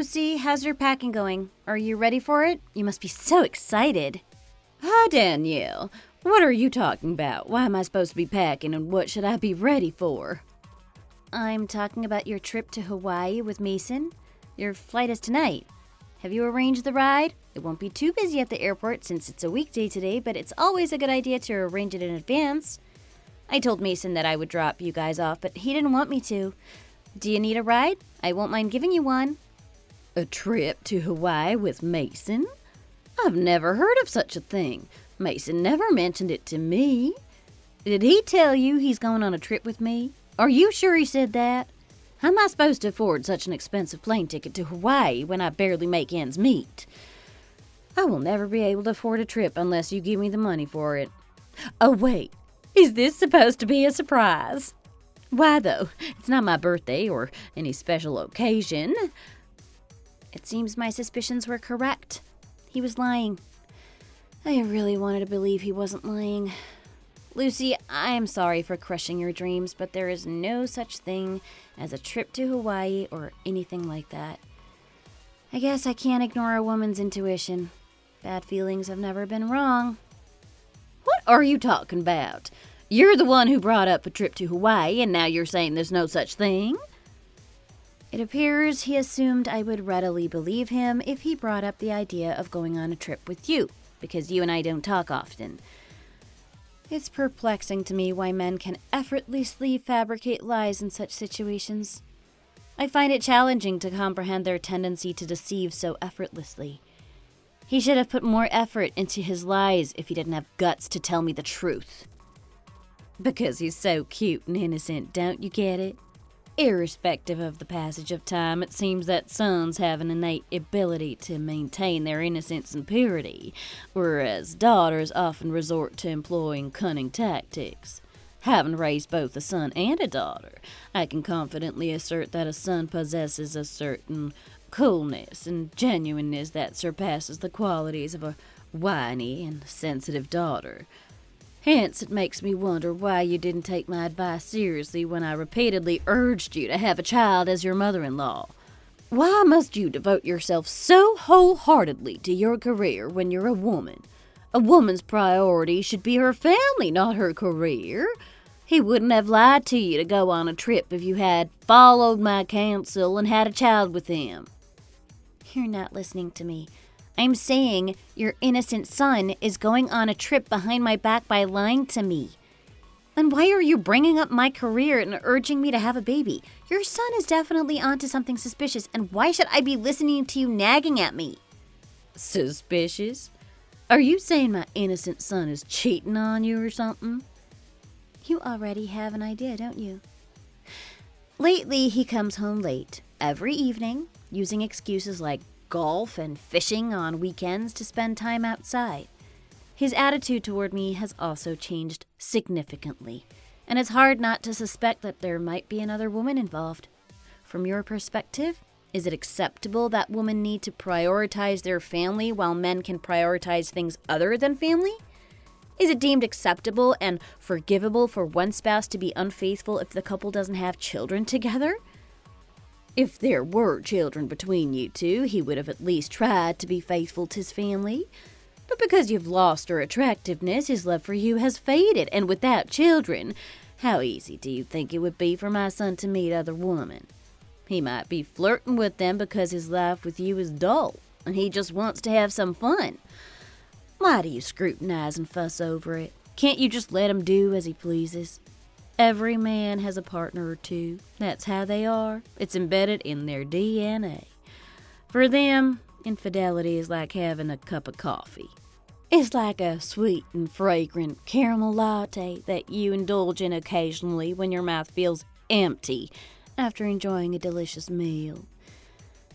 Lucy, how's your packing going? Are you ready for it? You must be so excited. Hi, Danielle. What are you talking about? Why am I supposed to be packing, and what should I be ready for? I'm talking about your trip to Hawaii with Mason. Your flight is tonight. Have you arranged the ride? It won't be too busy at the airport since it's a weekday today, but it's always a good idea to arrange it in advance. I told Mason that I would drop you guys off, but he didn't want me to. Do you need a ride? I won't mind giving you one. A trip to Hawaii with Mason? I've never heard of such a thing. Mason never mentioned it to me. Did he tell you he's going on a trip with me? Are you sure he said that? How am I supposed to afford such an expensive plane ticket to Hawaii when I barely make ends meet? I will never be able to afford a trip unless you give me the money for it. Oh, wait. Is this supposed to be a surprise? Why, though? It's not my birthday or any special occasion. It seems my suspicions were correct. He was lying. I really wanted to believe he wasn't lying. Lucy, I am sorry for crushing your dreams, but there is no such thing as a trip to Hawaii or anything like that. I guess I can't ignore a woman's intuition. Bad feelings have never been wrong. What are you talking about? You're the one who brought up a trip to Hawaii, and now you're saying there's no such thing? It appears he assumed I would readily believe him if he brought up the idea of going on a trip with you, because you and I don't talk often. It's perplexing to me why men can effortlessly fabricate lies in such situations. I find it challenging to comprehend their tendency to deceive so effortlessly. He should have put more effort into his lies if he didn't have guts to tell me the truth. Because he's so cute and innocent, don't you get it? Irrespective of the passage of time, it seems that sons have an innate ability to maintain their innocence and purity, whereas daughters often resort to employing cunning tactics. Having raised both a son and a daughter, I can confidently assert that a son possesses a certain coolness and genuineness that surpasses the qualities of a whiny and sensitive daughter. Hence, it makes me wonder why you didn't take my advice seriously when I repeatedly urged you to have a child as your mother-in-law. Why must you devote yourself so wholeheartedly to your career when you're a woman? A woman's priority should be her family, not her career. He wouldn't have lied to you to go on a trip if you had followed my counsel and had a child with him. You're not listening to me. I'm saying your innocent son is going on a trip behind my back by lying to me. And why are you bringing up my career and urging me to have a baby? Your son is definitely onto something suspicious, and why should I be listening to you nagging at me? Suspicious? Are you saying my innocent son is cheating on you or something? You already have an idea, don't you? Lately, he comes home late, every evening, using excuses like golf and fishing on weekends to spend time outside. His attitude toward me has also changed significantly, and it's hard not to suspect that there might be another woman involved. From your perspective, is it acceptable that women need to prioritize their family while men can prioritize things other than family? Is it deemed acceptable and forgivable for one spouse to be unfaithful if the couple doesn't have children together? If there were children between you two, he would have at least tried to be faithful to his family. But because you've lost her attractiveness, his love for you has faded, and without children, how easy do you think it would be for my son to meet other women? He might be flirting with them because his life with you is dull, and he just wants to have some fun. Why do you scrutinize and fuss over it? Can't you just let him do as he pleases? Every man has a partner or two. That's how they are. It's embedded in their DNA. For them, infidelity is like having a cup of coffee. It's like a sweet and fragrant caramel latte that you indulge in occasionally when your mouth feels empty after enjoying a delicious meal.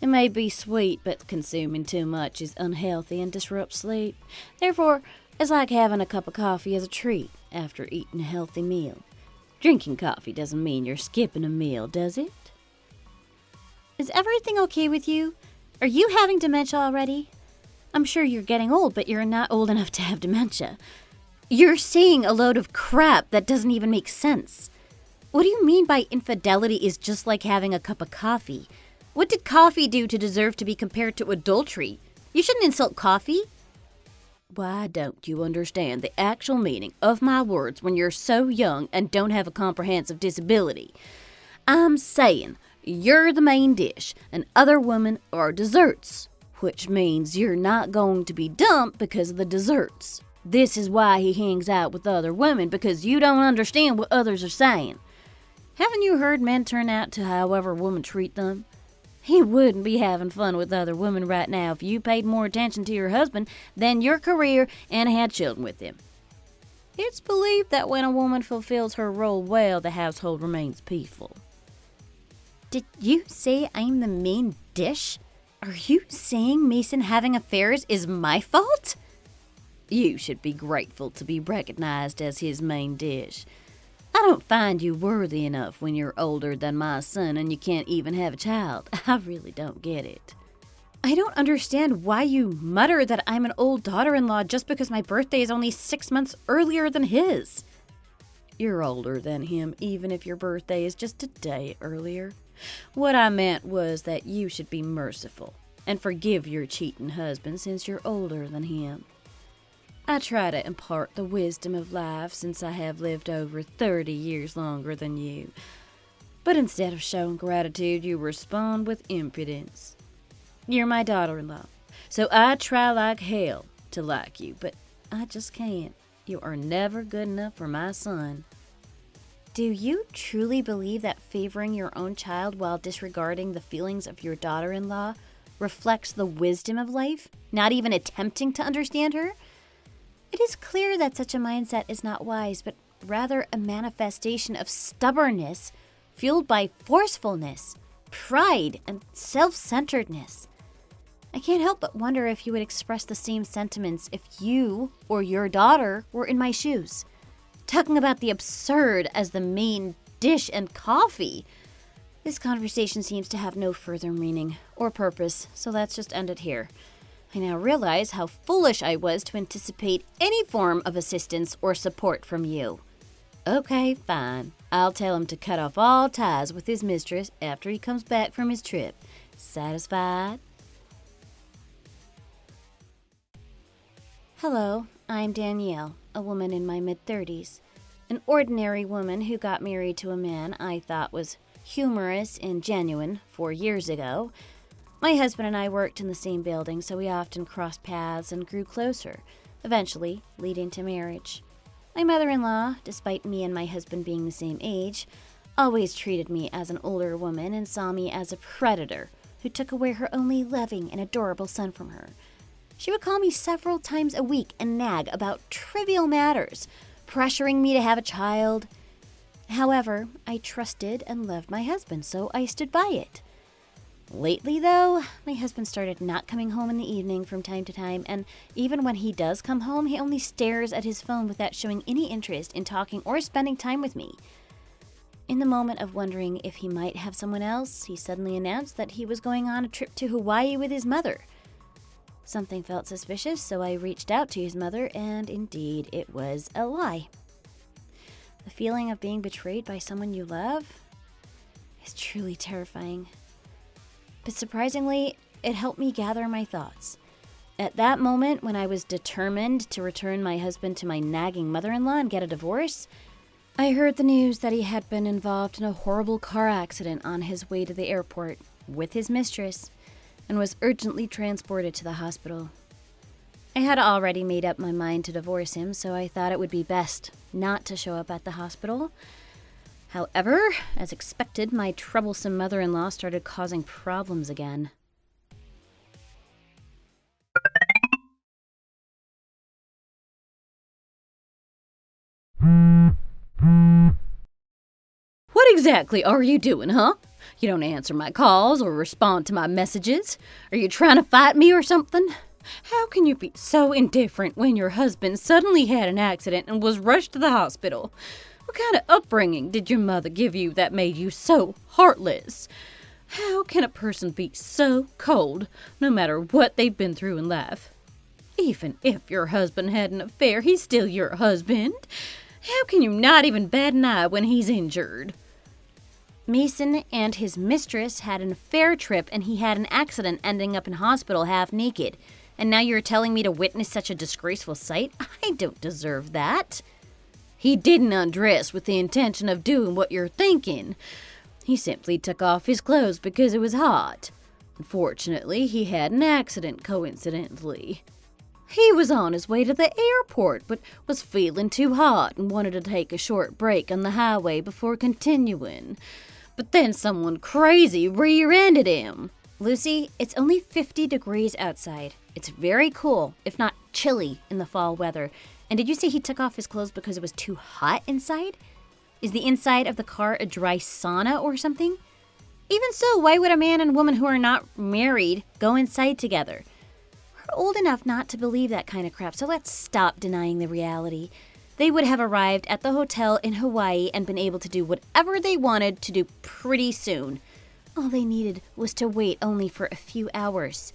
It may be sweet, but consuming too much is unhealthy and disrupts sleep. Therefore, it's like having a cup of coffee as a treat after eating a healthy meal. Drinking coffee doesn't mean you're skipping a meal, does it? Is everything okay with you? Are you having dementia already? I'm sure you're getting old, but you're not old enough to have dementia. You're saying a load of crap that doesn't even make sense. What do you mean by infidelity is just like having a cup of coffee? What did coffee do to deserve to be compared to adultery? You shouldn't insult coffee. Why don't you understand the actual meaning of my words when you're so young and don't have a comprehensive disability? I'm saying you're the main dish and other women are desserts, which means you're not going to be dumped because of the desserts. This is why he hangs out with other women, because you don't understand what others are saying. Haven't you heard men turn out to however women treat them? He wouldn't be having fun with other women right now if you paid more attention to your husband than your career and had children with him. It's believed that when a woman fulfills her role well, the household remains peaceful. Did you say I'm the main dish? Are you saying Mason having affairs is my fault? You should be grateful to be recognized as his main dish. I don't find you worthy enough when you're older than my son and you can't even have a child. I really don't get it. I don't understand why you mutter that I'm an old daughter-in-law just because my birthday is only 6 months earlier than his. You're older than him even if your birthday is just a day earlier. What I meant was that you should be merciful and forgive your cheating husband since you're older than him. I try to impart the wisdom of life since I have lived over 30 years longer than you. But instead of showing gratitude, you respond with impudence. You're my daughter-in-law, so I try like hell to like you, but I just can't. You are never good enough for my son. Do you truly believe that favoring your own child while disregarding the feelings of your daughter-in-law reflects the wisdom of life, not even attempting to understand her? It is clear that such a mindset is not wise, but rather a manifestation of stubbornness fueled by forcefulness, pride, and self-centeredness. I can't help but wonder if you would express the same sentiments if you or your daughter were in my shoes. Talking about the absurd as the main dish and coffee. This conversation seems to have no further meaning or purpose, so let's just end it here. I now realize how foolish I was to anticipate any form of assistance or support from you. Okay, fine. I'll tell him to cut off all ties with his mistress after he comes back from his trip. Satisfied? Hello, I'm Danielle, a woman in my mid-30s. An ordinary woman who got married to a man I thought was humorous and genuine 4 years ago. My husband and I worked in the same building, so we often crossed paths and grew closer, eventually leading to marriage. My mother-in-law, despite me and my husband being the same age, always treated me as an older woman and saw me as a predator who took away her only loving and adorable son from her. She would call me several times a week and nag about trivial matters, pressuring me to have a child. However, I trusted and loved my husband, so I stood by it. Lately, though, my husband started not coming home in the evening from time to time, and even when he does come home, he only stares at his phone without showing any interest in talking or spending time with me. In the moment of wondering if he might have someone else, he suddenly announced that he was going on a trip to Hawaii with his mother. Something felt suspicious, so I reached out to his mother, and indeed, it was a lie. The feeling of being betrayed by someone you love is truly terrifying. But surprisingly, it helped me gather my thoughts. At that moment, when I was determined to return my husband to my nagging mother-in-law and get a divorce, I heard the news that he had been involved in a horrible car accident on his way to the airport with his mistress and was urgently transported to the hospital. I had already made up my mind to divorce him, so I thought it would be best not to show up at the hospital. However, as expected, my troublesome mother-in-law started causing problems again. What exactly are you doing, huh? You don't answer my calls or respond to my messages. Are you trying to fight me or something? How can you be so indifferent when your husband suddenly had an accident and was rushed to the hospital? What kind of upbringing did your mother give you that made you so heartless? How can a person be so cold, no matter what they've been through in life? Even if your husband had an affair, he's still your husband. How can you not even bat an eye when he's injured? Mason and his mistress had an affair trip and he had an accident ending up in hospital half naked. And now you're telling me to witness such a disgraceful sight? I don't deserve that. He didn't undress with the intention of doing what you're thinking. He simply took off his clothes because it was hot. Unfortunately, he had an accident coincidentally. He was on his way to the airport, but was feeling too hot and wanted to take a short break on the highway before continuing. But then someone crazy rear-ended him. Lucy, it's only 50 degrees outside. It's very cool, if not chilly, in the fall weather. And did you say he took off his clothes because it was too hot inside? Is the inside of the car a dry sauna or something? Even so, why would a man and woman who are not married go inside together? We're old enough not to believe that kind of crap, so let's stop denying the reality. They would have arrived at the hotel in Hawaii and been able to do whatever they wanted to do pretty soon. All they needed was to wait only for a few hours.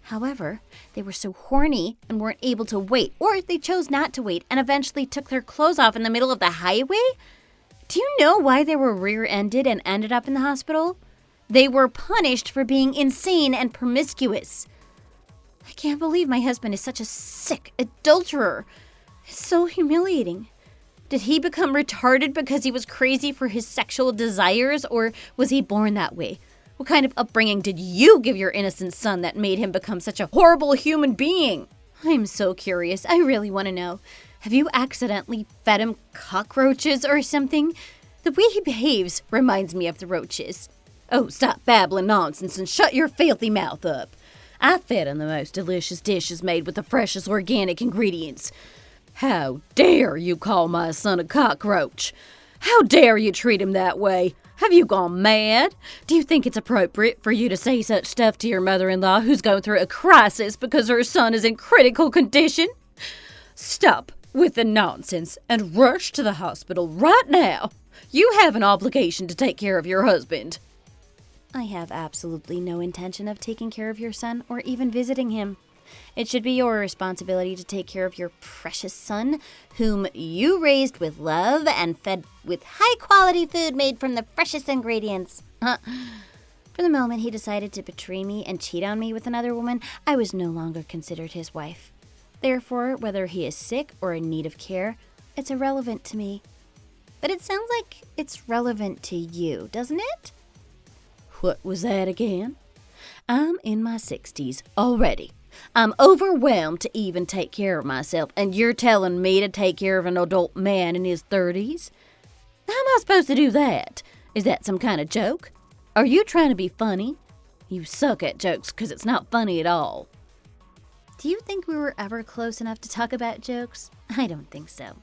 However, they were so horny and weren't able to wait, or they chose not to wait and eventually took their clothes off in the middle of the highway? Do you know why they were rear-ended and ended up in the hospital? They were punished for being insane and promiscuous. I can't believe my husband is such a sick adulterer. It's so humiliating. Did he become retarded because he was crazy for his sexual desires, or was he born that way? What kind of upbringing did you give your innocent son that made him become such a horrible human being? I'm so curious. I really want to know. Have you accidentally fed him cockroaches or something? The way he behaves reminds me of the roaches. Oh, stop babbling nonsense and shut your filthy mouth up. I fed him the most delicious dishes made with the freshest organic ingredients. How dare you call my son a cockroach? How dare you treat him that way? Have you gone mad? Do you think it's appropriate for you to say such stuff to your mother-in-law who's going through a crisis because her son is in critical condition? Stop with the nonsense and rush to the hospital right now. You have an obligation to take care of your husband. I have absolutely no intention of taking care of your son or even visiting him. It should be your responsibility to take care of your precious son, whom you raised with love and fed with high-quality food made from the freshest ingredients. For the moment he decided to betray me and cheat on me with another woman, I was no longer considered his wife. Therefore, whether he is sick or in need of care, it's irrelevant to me. But it sounds like it's relevant to you, doesn't it? What was that again? I'm in my 60s already. I'm overwhelmed to even take care of myself, and you're telling me to take care of an adult man in his 30s? How am I supposed to do that? Is that some kind of joke? Are you trying to be funny? You suck at jokes because it's not funny at all. Do you think we were ever close enough to talk about jokes? I don't think so.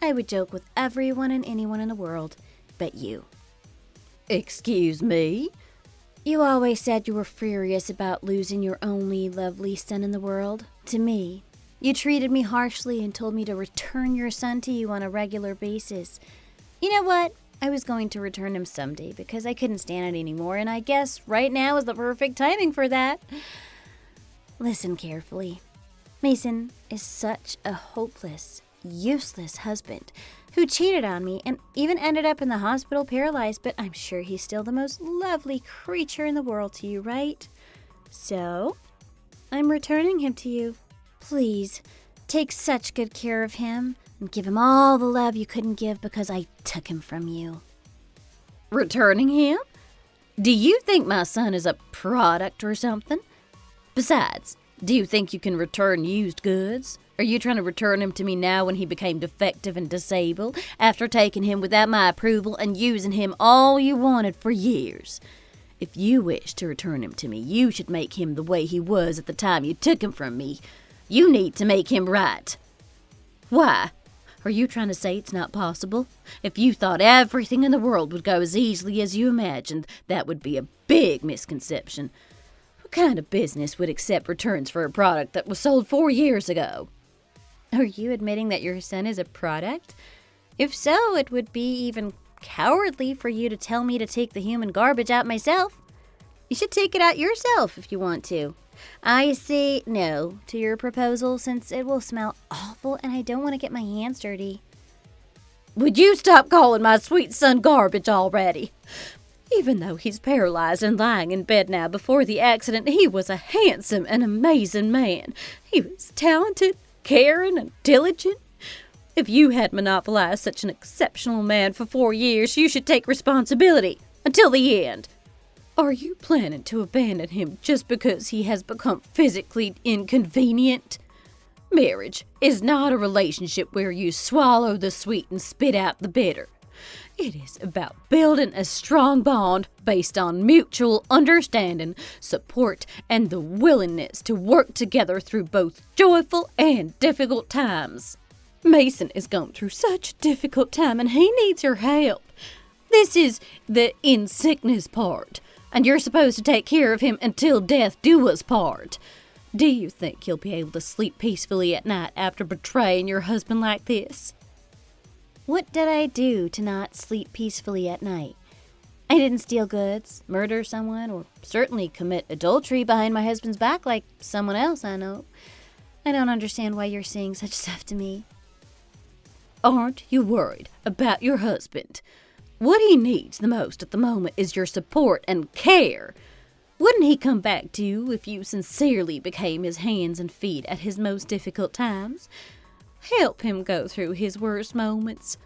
I would joke with everyone and anyone in the world, but you. Excuse me? You always said you were furious about losing your only lovely son in the world. To me. You treated me harshly and told me to return your son to you on a regular basis. You know what? I was going to return him someday because I couldn't stand it anymore, and I guess right now is the perfect timing for that. Listen carefully. Mason is such a hopeless, useless husband who cheated on me and even ended up in the hospital paralyzed, but I'm sure he's still the most lovely creature in the world to you, right? So, I'm returning him to you. Please, take such good care of him and give him all the love you couldn't give because I took him from you. Returning him? Do you think my son is a product or something? Besides, do you think you can return used goods? Are you trying to return him to me now when he became defective and disabled, after taking him without my approval and using him all you wanted for years? If you wish to return him to me, you should make him the way he was at the time you took him from me. You need to make him right. Why? Are you trying to say it's not possible? If you thought everything in the world would go as easily as you imagined, that would be a big misconception. What kind of business would accept returns for a product that was sold 4 years ago? Are you admitting that your son is a product? If so, it would be even cowardly for you to tell me to take the human garbage out myself. You should take it out yourself if you want to. I say no to your proposal since it will smell awful and I don't want to get my hands dirty. Would you stop calling my sweet son garbage already? Even though he's paralyzed and lying in bed now, before the accident, he was a handsome and amazing man. He was talented, caring, and diligent. If you had monopolized such an exceptional man for 4 years, you should take responsibility until the end. Are you planning to abandon him just because he has become physically inconvenient? Marriage is not a relationship where you swallow the sweet and spit out the bitter. It is about building a strong bond based on mutual understanding, support, and the willingness to work together through both joyful and difficult times. Mason is going through such a difficult time and he needs your help. This is the in sickness part, and you're supposed to take care of him until death do us part. Do you think you'll be able to sleep peacefully at night after betraying your husband like this? What did I do to not sleep peacefully at night? I didn't steal goods, murder someone, or certainly commit adultery behind my husband's back like someone else I know. I don't understand why you're saying such stuff to me. Aren't you worried about your husband? What he needs the most at the moment is your support and care. Wouldn't he come back to you if you sincerely became his hands and feet at his most difficult times? Help him go through his worst moments.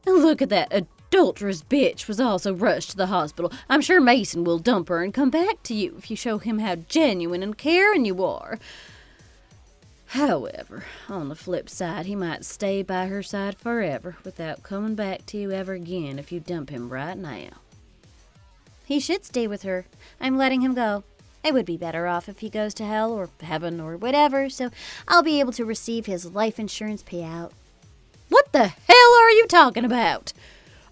And look at that adulterous bitch was also rushed to the hospital. I'm sure Mason will dump her and come back to you if you show him how genuine and caring you are. However, on the flip side, he might stay by her side forever without coming back to you ever again if you dump him right now. He should stay with her. I'm letting him go. I would be better off if he goes to hell or heaven or whatever, so I'll be able to receive his life insurance payout. What the hell are you talking about?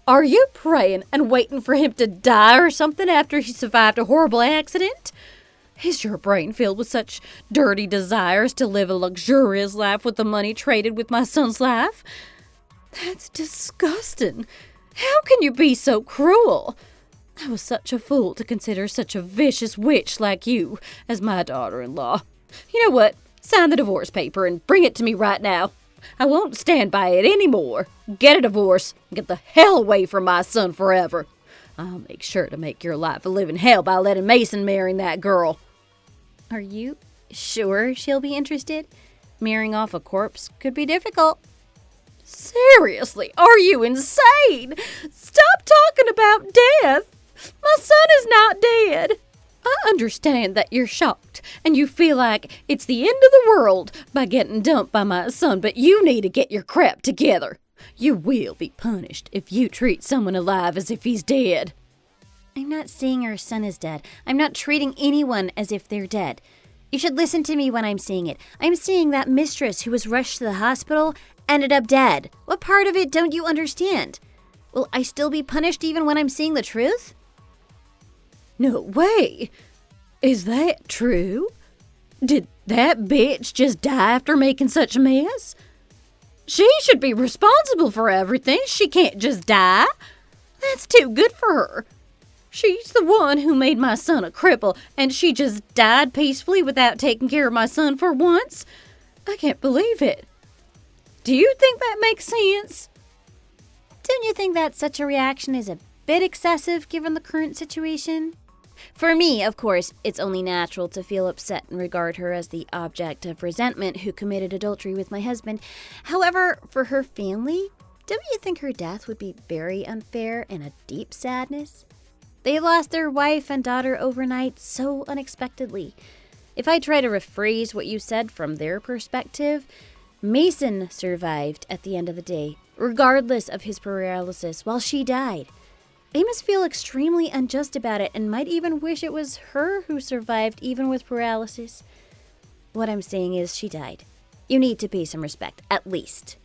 Are you praying and waiting for him to die or something after he survived a horrible accident? Is your brain filled with such dirty desires to live a luxurious life with the money traded with my son's life? That's disgusting. How can you be so cruel? I was such a fool to consider such a vicious witch like you as my daughter-in-law. You know what? Sign the divorce paper and bring it to me right now. I won't stand by it anymore. Get a divorce and get the hell away from my son forever. I'll make sure to make your life a living hell by letting Mason marry that girl. Are you sure she'll be interested? Marrying off a corpse could be difficult. Seriously, are you insane? Stop talking about death. My son is not dead. I understand that you're shocked and you feel like it's the end of the world by getting dumped by my son, but you need to get your crap together. You will be punished if you treat someone alive as if he's dead. I'm not saying your son is dead. I'm not treating anyone as if they're dead. You should listen to me when I'm saying it. I'm saying that mistress who was rushed to the hospital ended up dead. What part of it don't you understand? Will I still be punished even when I'm saying the truth? No way. Is that true? Did that bitch just die after making such a mess? She should be responsible for everything. She can't just die. That's too good for her. She's the one who made my son a cripple, and she just died peacefully without taking care of my son for once? I can't believe it. Do you think that makes sense? Don't you think that such a reaction is a bit excessive given the current situation? For me, of course, it's only natural to feel upset and regard her as the object of resentment who committed adultery with my husband. However, for her family, don't you think her death would be very unfair and a deep sadness? They lost their wife and daughter overnight so unexpectedly. If I try to rephrase what you said from their perspective, Mason survived at the end of the day, regardless of his paralysis, while she died. They must feel extremely unjust about it and might even wish it was her who survived even with paralysis. What I'm saying is she died. You need to pay some respect, at least.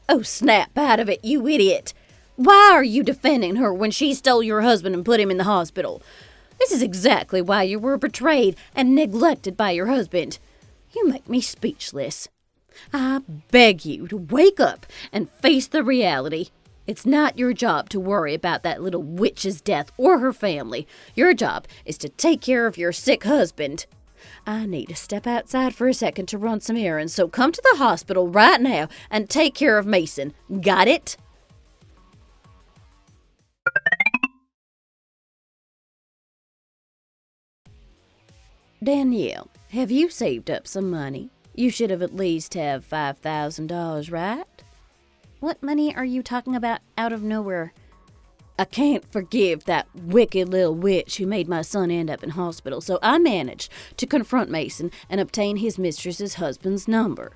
Oh, snap out of it, you idiot. Why are you defending her when she stole your husband and put him in the hospital? This is exactly why you were betrayed and neglected by your husband. You make me speechless. I beg you to wake up and face the reality. It's not your job to worry about that little witch's death or her family. Your job is to take care of your sick husband. I need to step outside for a second to run some errands, so come to the hospital right now and take care of Mason. Got it? Danielle, have you saved up some money? You should have at least have $5,000, right? What money are you talking about out of nowhere? I can't forgive that wicked little witch who made my son end up in hospital, so I managed to confront Mason and obtain his mistress's husband's number.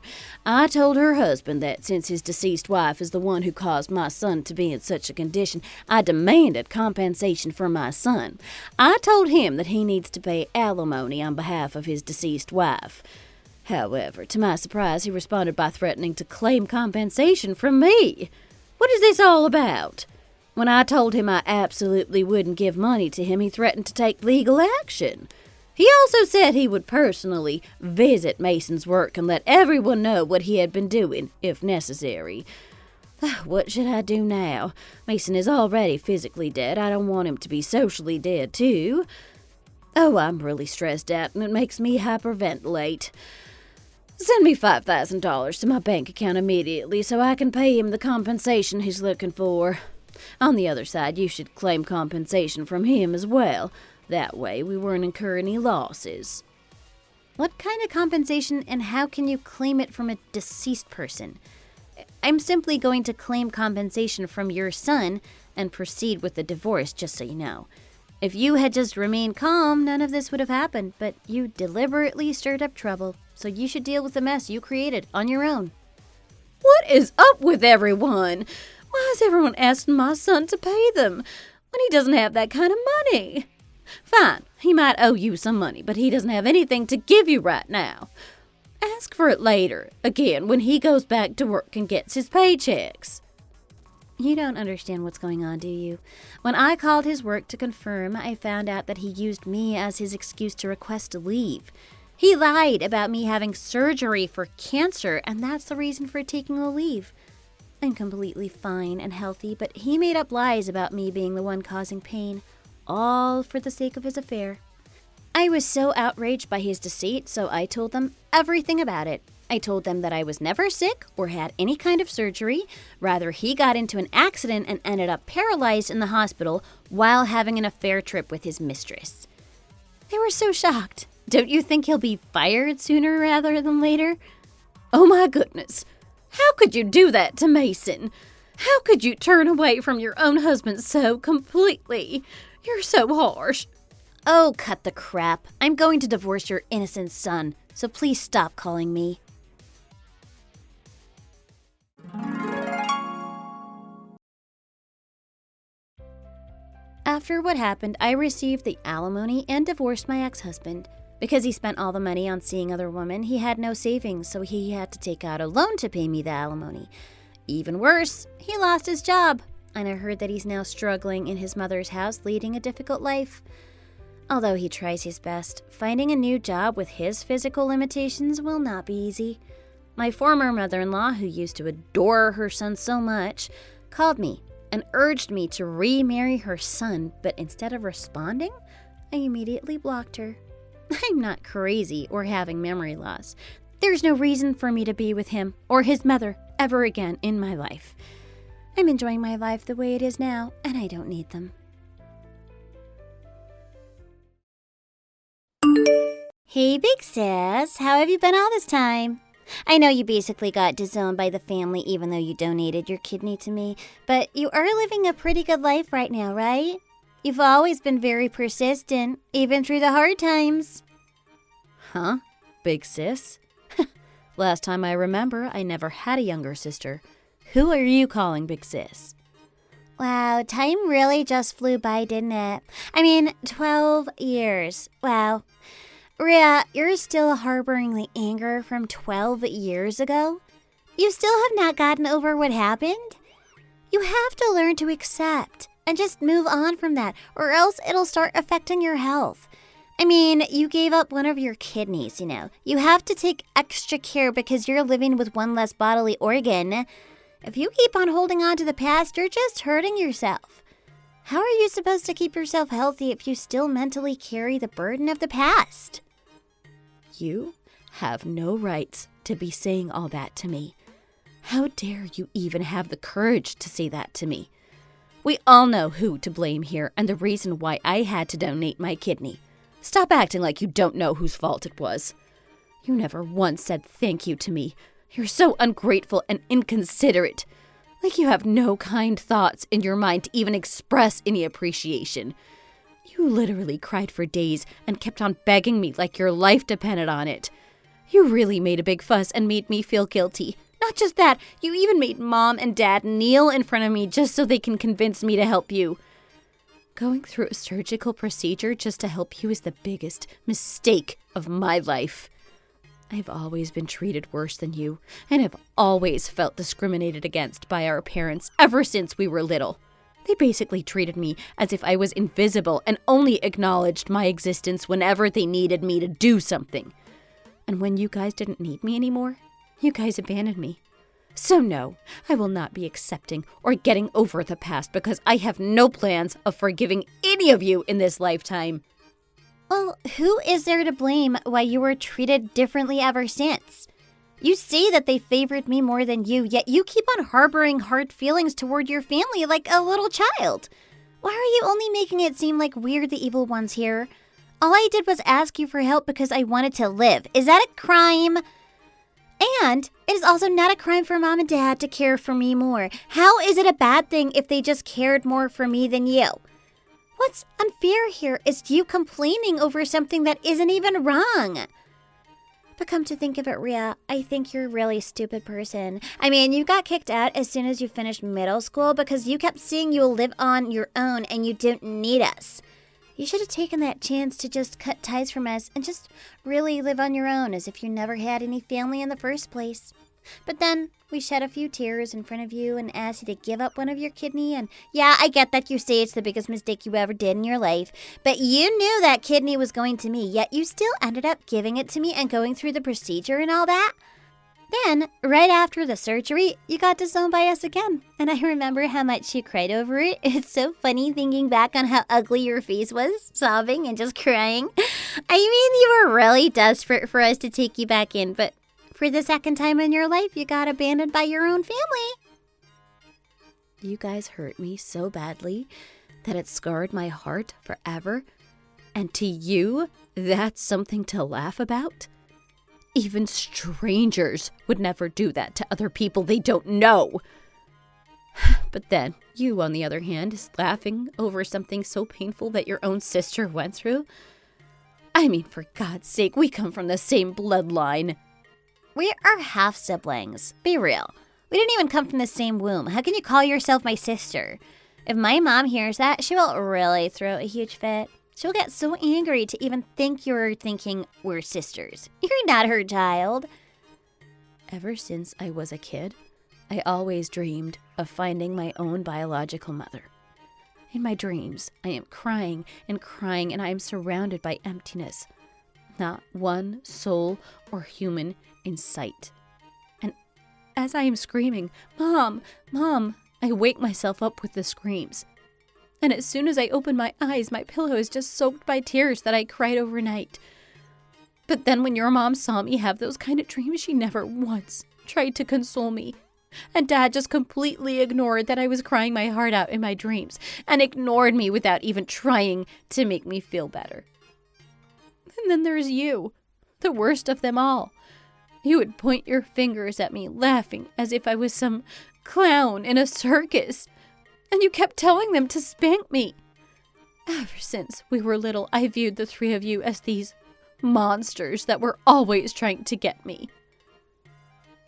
I told her husband that since his deceased wife is the one who caused my son to be in such a condition, I demanded compensation for my son. I told him that he needs to pay alimony on behalf of his deceased wife. However, to my surprise, he responded by threatening to claim compensation from me. What is this all about? When I told him I absolutely wouldn't give money to him, he threatened to take legal action. He also said he would personally visit Mason's work and let everyone know what he had been doing, if necessary. What should I do now? Mason is already physically dead. I don't want him to be socially dead, too. Oh, I'm really stressed out, and it makes me hyperventilate. Send me $5,000 to my bank account immediately so I can pay him the compensation he's looking for. On the other side, you should claim compensation from him as well. That way, we won't incur any losses. What kind of compensation and how can you claim it from a deceased person? I'm simply going to claim compensation from your son and proceed with the divorce, just so you know. If you had just remained calm, none of this would have happened, but you deliberately stirred up trouble, so you should deal with the mess you created on your own. What is up with everyone? Why is everyone asking my son to pay them when he doesn't have that kind of money? Fine, he might owe you some money, but he doesn't have anything to give you right now. Ask for it later, again, when he goes back to work and gets his paychecks. You don't understand what's going on, do you? When I called his work to confirm, I found out that he used me as his excuse to request a leave. He lied about me having surgery for cancer, and that's the reason for taking a leave. I'm completely fine and healthy, but he made up lies about me being the one causing pain, all for the sake of his affair. I was so outraged by his deceit, so I told them everything about it. I told them that I was never sick or had any kind of surgery. Rather, he got into an accident and ended up paralyzed in the hospital while having an affair trip with his mistress. They were so shocked. Don't you think he'll be fired sooner rather than later? Oh my goodness. How could you do that to Mason? How could you turn away from your own husband so completely? You're so harsh. Oh, cut the crap. I'm going to divorce your innocent son, so please stop calling me. After what happened, I received the alimony and divorced my ex-husband. Because he spent all the money on seeing other women, he had no savings, so he had to take out a loan to pay me the alimony. Even worse, he lost his job, and I heard that he's now struggling in his mother's house, leading a difficult life. Although he tries his best, finding a new job with his physical limitations will not be easy. My former mother-in-law, who used to adore her son so much, called me and urged me to remarry her son, but instead of responding, I immediately blocked her. I'm not crazy or having memory loss. There's no reason for me to be with him or his mother ever again in my life. I'm enjoying my life the way it is now, and I don't need them. Hey, big sis. How have you been all this time? I know you basically got disowned by the family even though you donated your kidney to me, but you are living a pretty good life right now, right? You've always been very persistent, even through the hard times. Huh? Big sis? Last time I remember, I never had a younger sister. Who are you calling big sis? Wow, time really just flew by, didn't it? 12 years. Wow. Rhea, you're still harboring the anger from 12 years ago? You still have not gotten over what happened? You have to learn to accept and just move on from that, or else it'll start affecting your health. You gave up one of your kidneys, You have to take extra care because you're living with one less bodily organ. If you keep on holding on to the past, you're just hurting yourself. How are you supposed to keep yourself healthy if you still mentally carry the burden of the past? You have no rights to be saying all that to me. How dare you even have the courage to say that to me? We all know who to blame here and the reason why I had to donate my kidney. Stop acting like you don't know whose fault it was. You never once said thank you to me. You're so ungrateful and inconsiderate. Like you have no kind thoughts in your mind to even express any appreciation. You literally cried for days and kept on begging me like your life depended on it. You really made a big fuss and made me feel guilty. Not just that, you even made Mom and Dad kneel in front of me just so they can convince me to help you. Going through a surgical procedure just to help you is the biggest mistake of my life. I've always been treated worse than you, and have always felt discriminated against by our parents ever since we were little. They basically treated me as if I was invisible and only acknowledged my existence whenever they needed me to do something. And when you guys didn't need me anymore, you guys abandoned me. So no, I will not be accepting or getting over the past because I have no plans of forgiving any of you in this lifetime. Well, who is there to blame why you were treated differently ever since? You say that they favored me more than you, yet you keep on harboring hard feelings toward your family like a little child. Why are you only making it seem like we're the evil ones here? All I did was ask you for help because I wanted to live. Is that a crime? And it is also not a crime for Mom and Dad to care for me more. How is it a bad thing if they just cared more for me than you? What's unfair here is you complaining over something that isn't even wrong. But come to think of it, Rhea, I think you're a really stupid person. I mean, you got kicked out as soon as you finished middle school because you kept saying you'll live on your own and you don't need us. You should have taken that chance to just cut ties from us and just really live on your own as if you never had any family in the first place. But then we shed a few tears in front of you and asked you to give up one of your kidney. And yeah, I get that you say it's the biggest mistake you ever did in your life. But you knew that kidney was going to me, yet you still ended up giving it to me and going through the procedure and all that. Then, right after the surgery, you got disowned by us again. And I remember how much you cried over it. It's so funny thinking back on how ugly your face was, sobbing and just crying. I mean, you were really desperate for us to take you back in, but for the second time in your life, you got abandoned by your own family. You guys hurt me so badly that it scarred my heart forever. And to you, that's something to laugh about? Even strangers would never do that to other people they don't know. But then, you, on the other hand, is laughing over something so painful that your own sister went through. I mean, for God's sake, we come from the same bloodline. We are half siblings. Be real. We didn't even come from the same womb. How can you call yourself my sister? If my mom hears that, she will really throw a huge fit. She'll get so angry to even think you're thinking we're sisters. You're not her child. Ever since I was a kid, I always dreamed of finding my own biological mother. In my dreams, I am crying, and I am surrounded by emptiness. Not one soul or human in sight. And as I am screaming, "Mom, Mom," I wake myself up with the screams. And as soon as I open my eyes, my pillow is just soaked by tears that I cried overnight. But then when your mom saw me have those kind of dreams, she never once tried to console me. And Dad just completely ignored that I was crying my heart out in my dreams, and ignored me without even trying to make me feel better. And then there's you, the worst of them all. You would point your fingers at me, laughing as if I was some clown in a circus. And you kept telling them to spank me. Ever since we were little, I viewed the three of you as these monsters that were always trying to get me.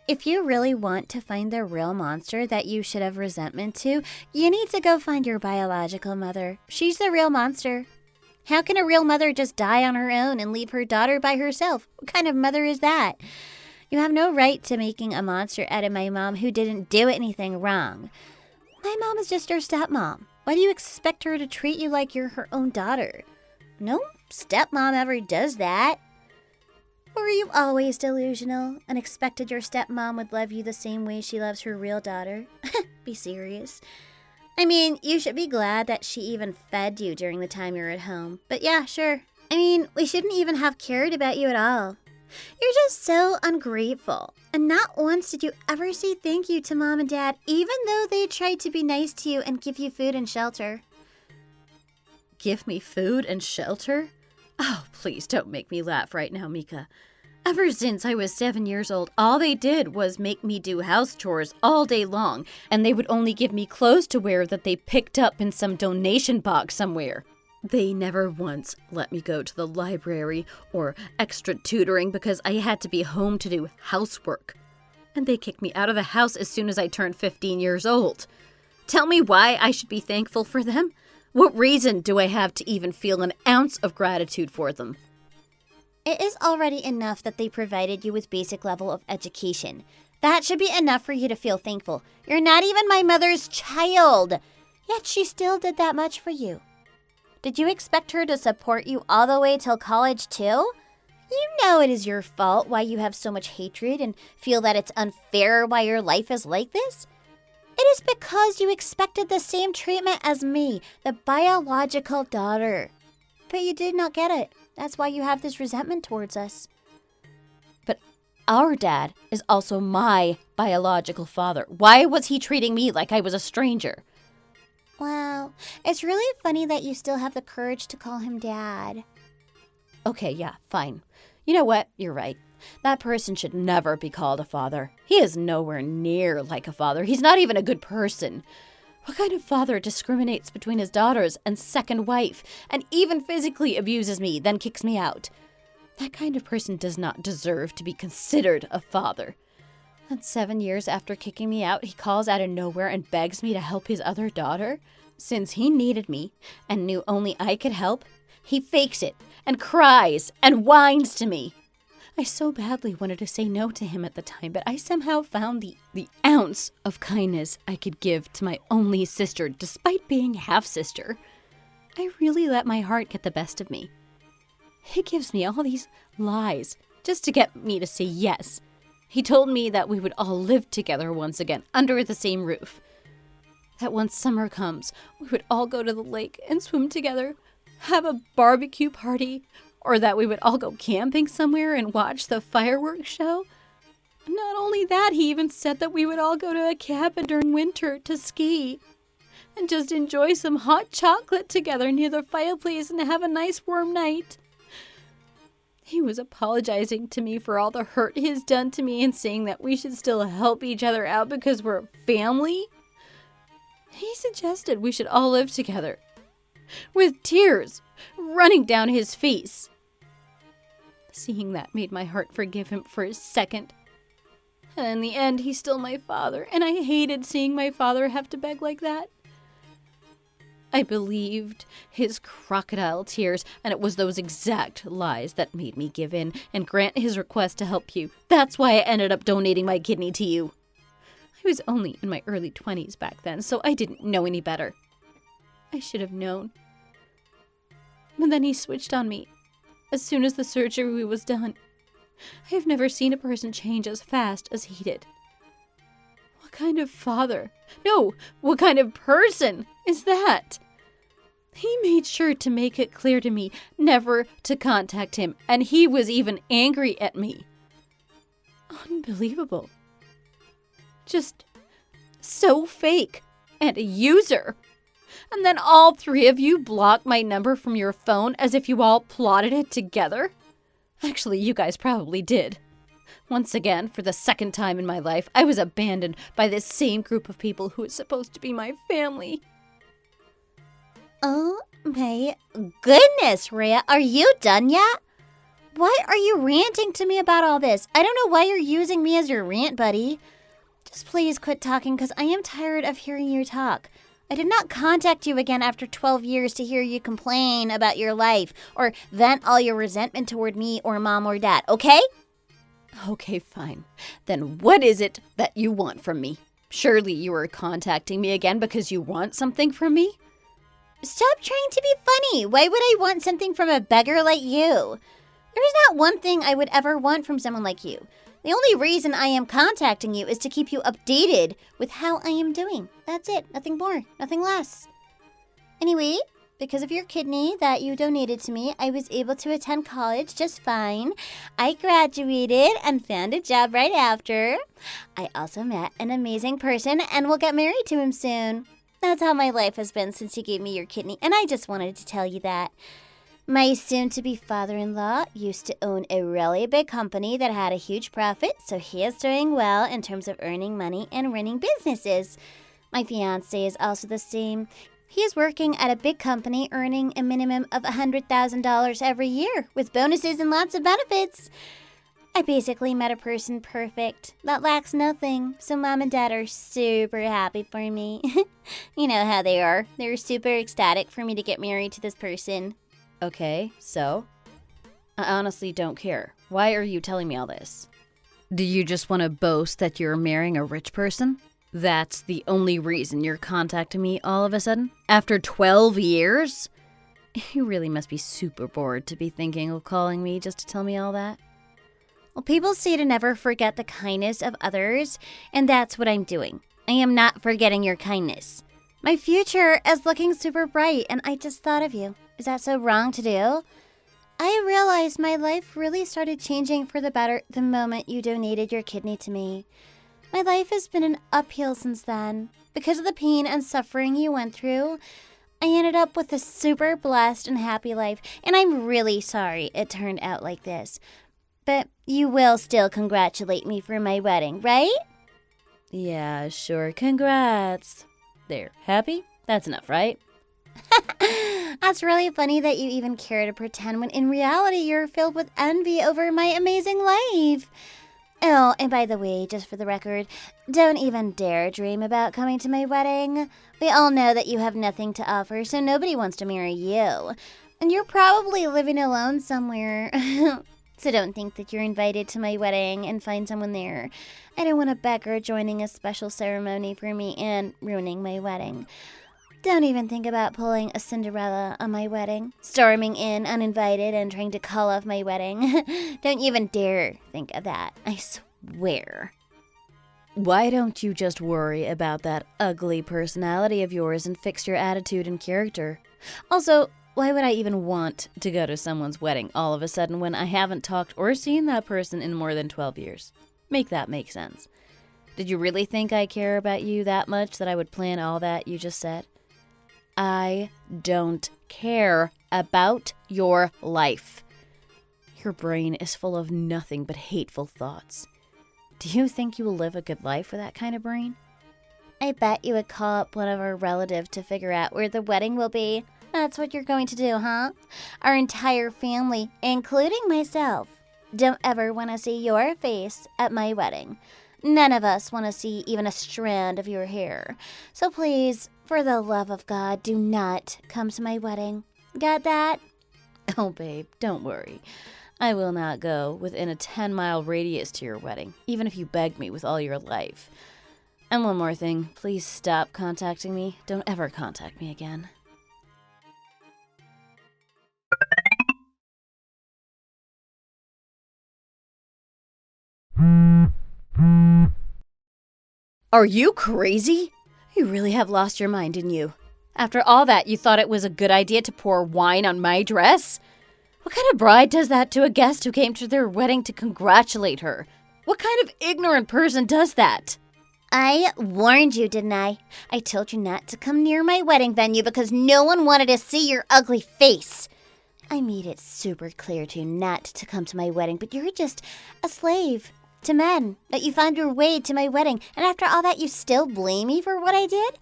If you really want to find the real monster that you should have resentment to, you need to go find your biological mother. She's the real monster. How can a real mother just die on her own and leave her daughter by herself? What kind of mother is that? You have no right to making a monster out of my mom who didn't do anything wrong. My mom is just your stepmom. Why do you expect her to treat you like you're her own daughter? No stepmom ever does that. Were you always delusional and expected your stepmom would love you the same way she loves her real daughter? Be serious. I mean, you should be glad that she even fed you during the time you were at home. But yeah, sure. I mean, we shouldn't even have cared about you at all. You're just so ungrateful. And not once did you ever say thank you to Mom and Dad, even though they tried to be nice to you and give you food and shelter. Give me food and shelter? Oh, please don't make me laugh right now, Mika. Ever since I was 7 years old, all they did was make me do house chores all day long, and they would only give me clothes to wear that they picked up in some donation box somewhere. They never once let me go to the library or extra tutoring because I had to be home to do housework. And they kicked me out of the house as soon as I turned 15 years old. Tell me why I should be thankful for them? What reason do I have to even feel an ounce of gratitude for them? It is already enough that they provided you with basic level of education. That should be enough for you to feel thankful. You're not even my mother's child. Yet she still did that much for you. Did you expect her to support you all the way till college too? You know it is your fault why you have so much hatred and feel that it's unfair why your life is like this. It is because you expected the same treatment as me, the biological daughter. But you did not get it. That's why you have this resentment towards us. But our dad is also my biological father. Why was he treating me like I was a stranger? Well, it's really funny that you still have the courage to call him Dad. Okay, yeah, fine. You know what? You're right. That person should never be called a father. He is nowhere near like a father. He's not even a good person. What kind of father discriminates between his daughters and second wife, and even physically abuses me, then kicks me out? That kind of person does not deserve to be considered a father. And 7 years after kicking me out, he calls out of nowhere and begs me to help his other daughter? Since he needed me and knew only I could help, he fakes it and cries and whines to me. I so badly wanted to say no to him at the time, but I somehow found the ounce of kindness I could give to my only sister, despite being half-sister. I really let my heart get the best of me. He gives me all these lies just to get me to say yes. He told me that we would all live together once again, under the same roof. That once summer comes, we would all go to the lake and swim together, have a barbecue party, or that we would all go camping somewhere and watch the fireworks show. Not only that, he even said that we would all go to a cabin during winter to ski and just enjoy some hot chocolate together near the fireplace and have a nice warm night. He was apologizing to me for all the hurt he's done to me and saying that we should still help each other out because we're family. He suggested we should all live together, with tears running down his face. Seeing that made my heart forgive him for a second. And in the end, he's still my father, and I hated seeing my father have to beg like that. I believed his crocodile tears, and it was those exact lies that made me give in and grant his request to help you. That's why I ended up donating my kidney to you. I was only in my early 20s back then, so I didn't know any better. I should have known. But then he switched on me as soon as the surgery was done. I have never seen a person change as fast as he did. What kind of father? No, what kind of person is that? He made sure to make it clear to me never to contact him, and he was even angry at me. Unbelievable. Just so fake and a user. And then all three of you blocked my number from your phone as if you all plotted it together? Actually, you guys probably did. Once again, for the second time in my life, I was abandoned by this same group of people who is supposed to be my family. Oh my goodness, Rhea, are you done yet? Why are you ranting to me about all this? I don't know why you're using me as your rant buddy. Just please quit talking because I am tired of hearing you talk. I did not contact you again after 12 years to hear you complain about your life or vent all your resentment toward me or mom or dad, okay? Okay, fine. Then what is it that you want from me? Surely you are contacting me again because you want something from me? Stop trying to be funny. Why would I want something from a beggar like you? There is not one thing I would ever want from someone like you. The only reason I am contacting you is to keep you updated with how I am doing. That's it. Nothing more. Nothing less. Anyway, because of your kidney that you donated to me, I was able to attend college just fine. I graduated and found a job right after. I also met an amazing person and will get married to him soon. That's how my life has been since you gave me your kidney, and I just wanted to tell you that. My soon-to-be father-in-law used to own a really big company that had a huge profit, so he is doing well in terms of earning money and running businesses. My fiancé is also the same. He is working at a big company earning a minimum of $100,000 every year with bonuses and lots of benefits. I basically met a person perfect that lacks nothing, so Mom and Dad are super happy for me. You know how they are. They're super ecstatic for me to get married to this person. Okay, so? I honestly don't care. Why are you telling me all this? Do you just want to boast that you're marrying a rich person? That's the only reason you're contacting me all of a sudden? After 12 years? You really must be super bored to be thinking of calling me just to tell me all that. Well, people say to never forget the kindness of others, and that's what I'm doing. I am not forgetting your kindness. My future is looking super bright, and I just thought of you. Is that so wrong to do? I realized my life really started changing for the better the moment you donated your kidney to me. My life has been an uphill since then. Because of the pain and suffering you went through, I ended up with a super blessed and happy life, and I'm really sorry it turned out like this. But you will still congratulate me for my wedding, right? Yeah, sure. Congrats. There. Happy? That's enough, right? That's really funny that you even care to pretend when in reality you're filled with envy over my amazing life. Oh, and by the way, just for the record, don't even dare dream about coming to my wedding. We all know that you have nothing to offer, so nobody wants to marry you. And you're probably living alone somewhere. So don't think that you're invited to my wedding and find someone there. I don't want a beggar joining a special ceremony for me and ruining my wedding. Don't even think about pulling a Cinderella on my wedding, storming in uninvited and trying to call off my wedding. Don't even dare think of that, I swear. Why don't you just worry about that ugly personality of yours and fix your attitude and character? Also, why would I even want to go to someone's wedding all of a sudden when I haven't talked or seen that person in more than 12 years? Make that make sense. Did you really think I care about you that much that I would plan all that you just said? I don't care about your life. Your brain is full of nothing but hateful thoughts. Do you think you will live a good life with that kind of brain? I bet you would call up one of our relatives to figure out where the wedding will be. That's what you're going to do, huh? Our entire family, including myself, don't ever want to see your face at my wedding. None of us want to see even a strand of your hair. So please, for the love of God, do not come to my wedding. Got that? Oh, babe, don't worry. I will not go within a 10-mile radius to your wedding, even if you beg me with all your life. And one more thing, please stop contacting me. Don't ever contact me again. Are you crazy? You really have lost your mind, didn't you? After all that, you thought it was a good idea to pour wine on my dress? What kind of bride does that to a guest who came to their wedding to congratulate her? What kind of ignorant person does that? I warned you, didn't I? I told you not to come near my wedding venue because no one wanted to see your ugly face. I made it super clear to you not to come to my wedding, but you're just a slave to men, that you found your way to my wedding, and after all that you still blame me for what I did?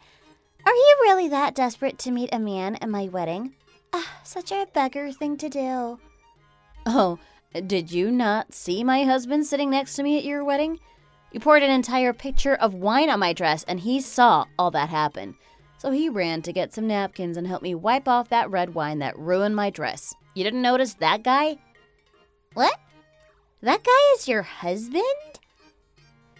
Are you really that desperate to meet a man at my wedding? Such a beggar thing to do. Oh, did you not see my husband sitting next to me at your wedding? You poured an entire pitcher of wine on my dress, and he saw all that happen. So he ran to get some napkins and helped me wipe off that red wine that ruined my dress. You didn't notice that guy? What? That guy is your husband?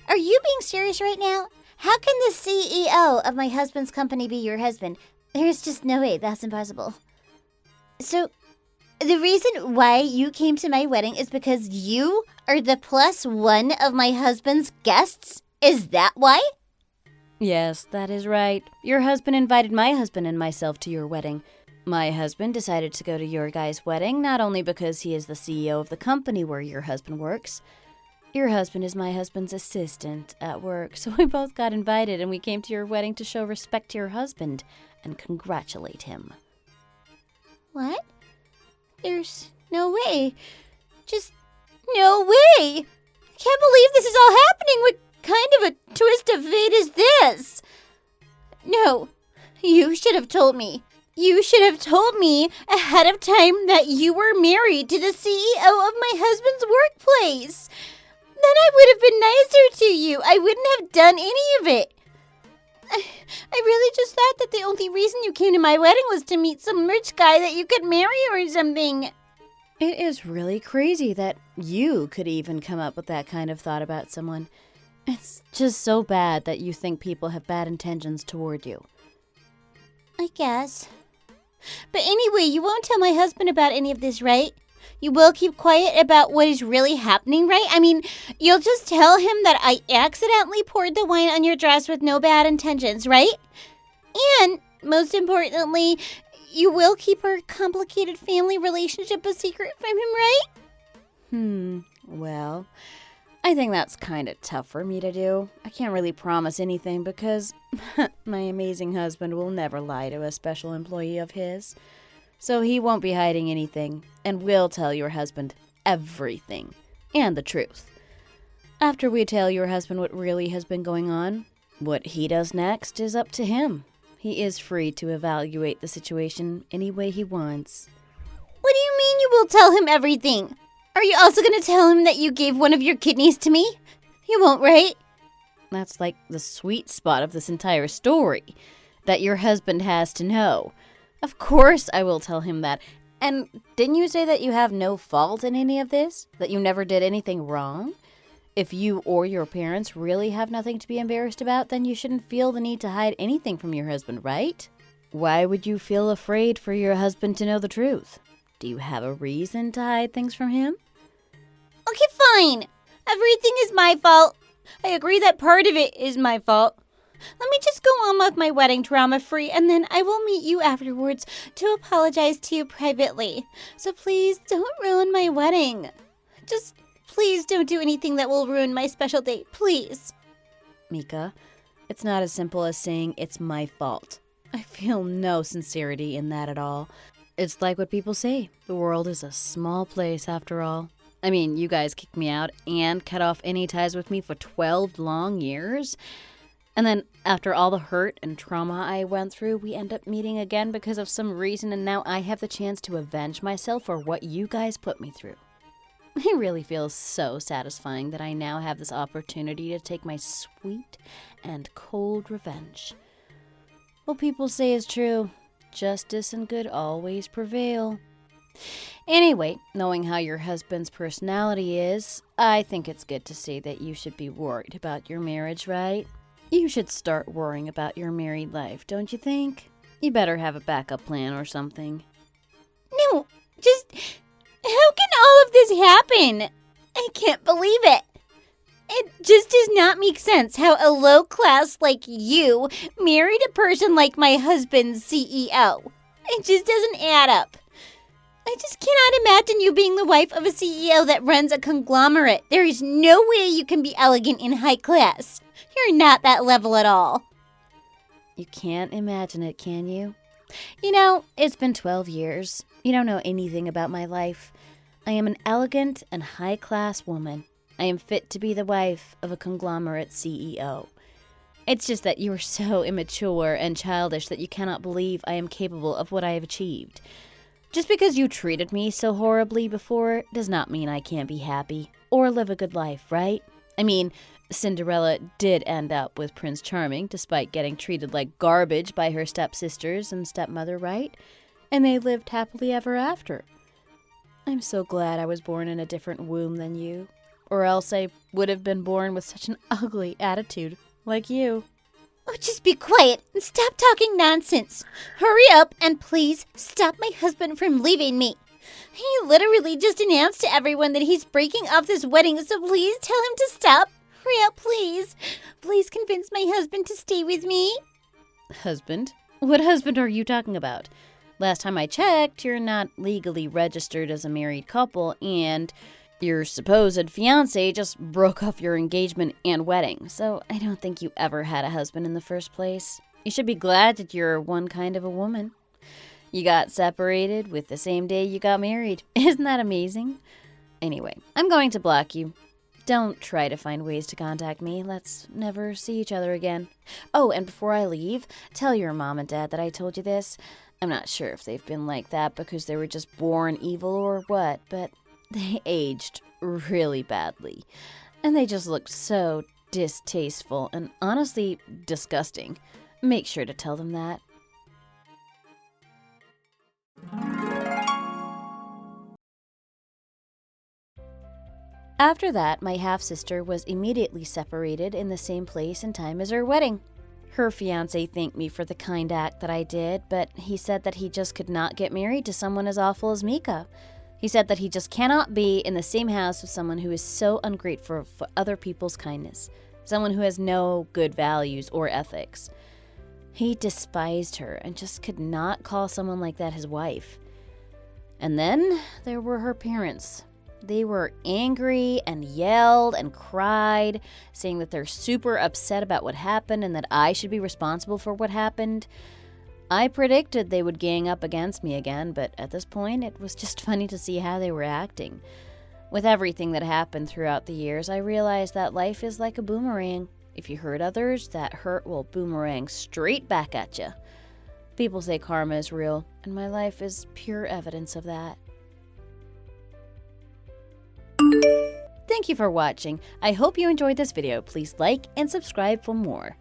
Are you being serious right now? How can the CEO of my husband's company be your husband? There's just no way. That's impossible. So, the reason why you came to my wedding is because you are the +1 of my husband's guests? Is that why? Yes, that is right. Your husband invited my husband and myself to your wedding. My husband decided to go to your guy's wedding not only because he is the CEO of the company where your husband works. Your husband is my husband's assistant at work, so we both got invited and we came to your wedding to show respect to your husband and congratulate him. What? There's no way. Just no way. I can't believe this is all happening. What kind of a twist of fate is this? No, you should have told me. You should have told me ahead of time that you were married to the CEO of my husband's workplace. Then I would have been nicer to you. I wouldn't have done any of it. I really just thought that the only reason you came to my wedding was to meet some rich guy that you could marry or something. It is really crazy that you could even come up with that kind of thought about someone. It's just so bad that you think people have bad intentions toward you. I guess. But anyway, you won't tell my husband about any of this, right? You will keep quiet about what is really happening, right? I mean, you'll just tell him that I accidentally poured the wine on your dress with no bad intentions, right? And, most importantly, you will keep our complicated family relationship a secret from him, right? Well, I think that's kind of tough for me to do. I can't really promise anything because my amazing husband will never lie to a special employee of his. So he won't be hiding anything and will tell your husband everything and the truth. After we tell your husband what really has been going on, what he does next is up to him. He is free to evaluate the situation any way he wants. What do you mean you will tell him everything? Are you also going to tell him that you gave one of your kidneys to me? You won't, right? That's like the sweet spot of this entire story, that your husband has to know. Of course I will tell him that. And didn't you say that you have no fault in any of this? That you never did anything wrong? If you or your parents really have nothing to be embarrassed about, then you shouldn't feel the need to hide anything from your husband, right? Why would you feel afraid for your husband to know the truth? Do you have a reason to hide things from him? Okay, fine. Everything is my fault. I agree that part of it is my fault. Let me just go on with my wedding drama-free, and then I will meet you afterwards to apologize to you privately. So please don't ruin my wedding. Just please don't do anything that will ruin my special date, please. Mika, it's not as simple as saying it's my fault. I feel no sincerity in that at all. It's like what people say. The world is a small place after all. I mean, you guys kicked me out and cut off any ties with me for 12 long years. And then after all the hurt and trauma I went through, we end up meeting again because of some reason, and now I have the chance to avenge myself for what you guys put me through. It really feels so satisfying that I now have this opportunity to take my sweet and cold revenge. What people say is true. Justice and good always prevail. Anyway, knowing how your husband's personality is, I think it's good to say that you should be worried about your marriage, right? You should start worrying about your married life, don't you think? You better have a backup plan or something. No, just how can all of this happen? I can't believe it. It just does not make sense how a low class like you married a person like my husband's CEO. It just doesn't add up. I just cannot imagine you being the wife of a CEO that runs a conglomerate. There is no way you can be elegant and high class. You're not that level at all. You can't imagine it, can you? You know, it's been 12 years. You don't know anything about my life. I am an elegant and high-class woman. I am fit to be the wife of a conglomerate CEO. It's just that you are so immature and childish that you cannot believe I am capable of what I have achieved. Just because you treated me so horribly before does not mean I can't be happy or live a good life, right? I mean, Cinderella did end up with Prince Charming despite getting treated like garbage by her stepsisters and stepmother, right? And they lived happily ever after. I'm so glad I was born in a different womb than you, or else I would have been born with such an ugly attitude like you. Oh, just be quiet and stop talking nonsense. Hurry up and please stop my husband from leaving me. He literally just announced to everyone that he's breaking off this wedding, so please tell him to stop. Hurry up, please. Please convince my husband to stay with me. Husband? What husband are you talking about? Last time I checked, you're not legally registered as a married couple, and your supposed fiancé just broke off your engagement and wedding, so I don't think you ever had a husband in the first place. You should be glad that you're one kind of a woman. You got separated with the same day you got married. Isn't that amazing? Anyway, I'm going to block you. Don't try to find ways to contact me. Let's never see each other again. Oh, and before I leave, tell your mom and dad that I told you this. I'm not sure if they've been like that because they were just born evil or what, but they aged really badly. And they just looked so distasteful and honestly disgusting. Make sure to tell them that. After that, my half-sister was immediately separated in the same place and time as her wedding. Her fiancé thanked me for the kind act that I did, but he said that he just could not get married to someone as awful as Mika. He said that he just cannot be in the same house with someone who is so ungrateful for other people's kindness, someone who has no good values or ethics. He despised her and just could not call someone like that his wife. And then there were her parents. They were angry and yelled and cried, saying that they're super upset about what happened and that I should be responsible for what happened. I predicted they would gang up against me again, but at this point, it was just funny to see how they were acting. With everything that happened throughout the years, I realized that life is like a boomerang. If you hurt others, that hurt will boomerang straight back at you. People say karma is real, and my life is pure evidence of that. Thank you for watching. I hope you enjoyed this video. Please like and subscribe for more.